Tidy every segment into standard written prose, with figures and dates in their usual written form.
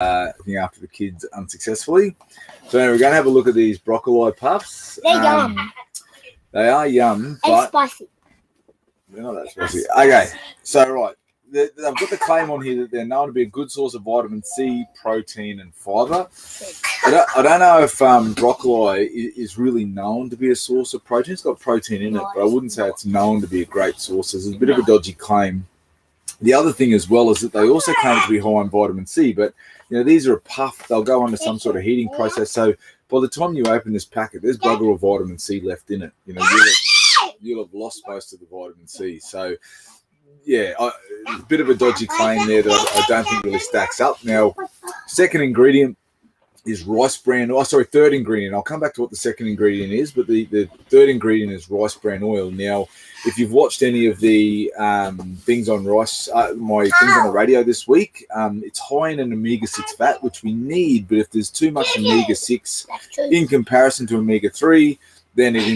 looking after the kids unsuccessfully. So anyway, we're going to have a look at these broccoli puffs. They're yum. They are yum, And but spicy. they're not that spicy. Okay, so right. They've got the claim on here that they're known to be a good source of vitamin C, protein, and fiber. I don't know if broccoli is really known to be a source of protein. It's got protein in it, but I wouldn't say it's known to be a great source. There's a bit of a dodgy claim. The other thing as well is that they also claim to be high in vitamin C, but these are a puff. They'll go under some sort of heating process. So by the time you open this packet, there's bugger all vitamin C left in it. You'll have lost most of the vitamin C. So yeah, a bit of a dodgy claim there that I don't think really stacks up. Now, second ingredient is rice bran. Third ingredient. I'll come back to what the second ingredient is, but the third ingredient is rice bran oil. Now, if you've watched any of the things on rice, my things on the radio this week, it's high in an omega-6 fat, which we need, but if there's too much omega-6 in comparison to omega-3, then it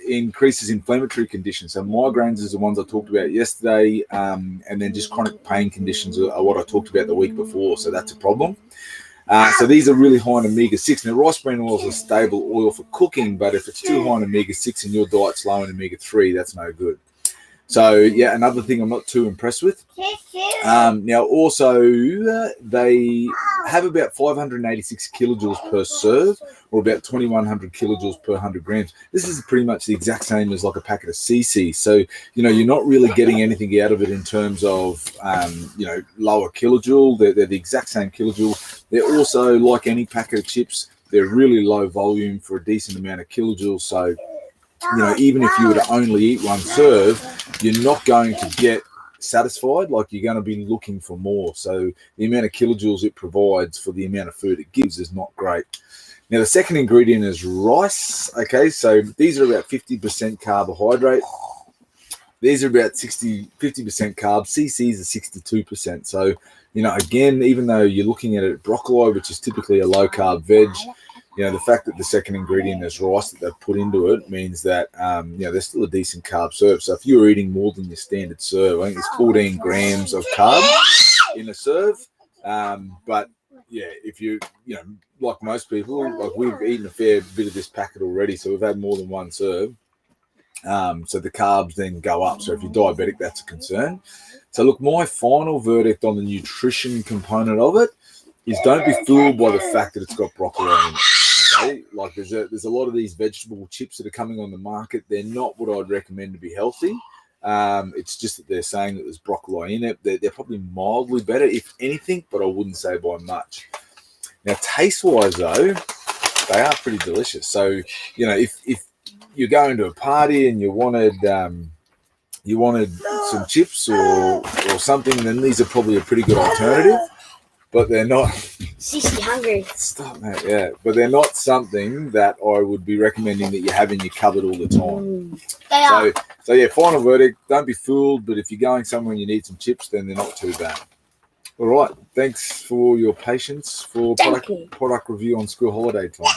increases inflammatory conditions. So migraines is the ones I talked about yesterday, and then just chronic pain conditions are what I talked about the week before. So that's a problem. So these are really high in omega-6. Now, rice bran oil is a stable oil for cooking, but if it's too high in omega-6 and your diet's low in omega-3, that's no good. So, yeah, another thing I'm not too impressed with. Now, also, they have about 586 kilojoules per serve, or about 2,100 kilojoules per 100 grams. This is pretty much the exact same as like a packet of CC. So, you're not really getting anything out of it in terms of, lower kilojoule. They're the exact same kilojoule. They're also, like any packet of chips, they're really low volume for a decent amount of kilojoules. So, even if you were to only eat one serve, you're not going to get satisfied. Like, you're going to be looking for more. So the amount of kilojoules it provides for the amount of food it gives is not great. Now, the second ingredient is rice. Okay, so these are about 50% carbohydrate. These are about 50% carbs. CCs are 62%. So, again, even though you're looking at it, broccoli, which is typically a low-carb veg, the fact that the second ingredient is rice that they've put into it means that, there's still a decent carb serve. So if you're eating more than your standard serve, I think it's 14 grams of carb in a serve. But, yeah, if you, like most people, like we've eaten a fair bit of this packet already, so we've had more than one serve. So the carbs then go up. So if you're diabetic, that's a concern. So look, my final verdict on the nutrition component of it is don't be fooled by the fact that it's got broccoli in it. Okay, like there's a lot of these vegetable chips that are coming on the market. They're not what I'd recommend to be healthy. It's just that they're saying that there's broccoli in it. They're probably mildly better, if anything, but I wouldn't say by much. Now, taste-wise, though, they are pretty delicious. So, if you're going to a party and you wanted some chips or something, then these are probably a pretty good alternative. But they're not. Sissy hungry. Stop, mate. Yeah, but they're not something that I would be recommending that you have in your cupboard all the time. They are. So yeah, final verdict. Don't be fooled. But if you're going somewhere and you need some chips, then they're not too bad. All right. Thanks for your patience for product review on school holiday time.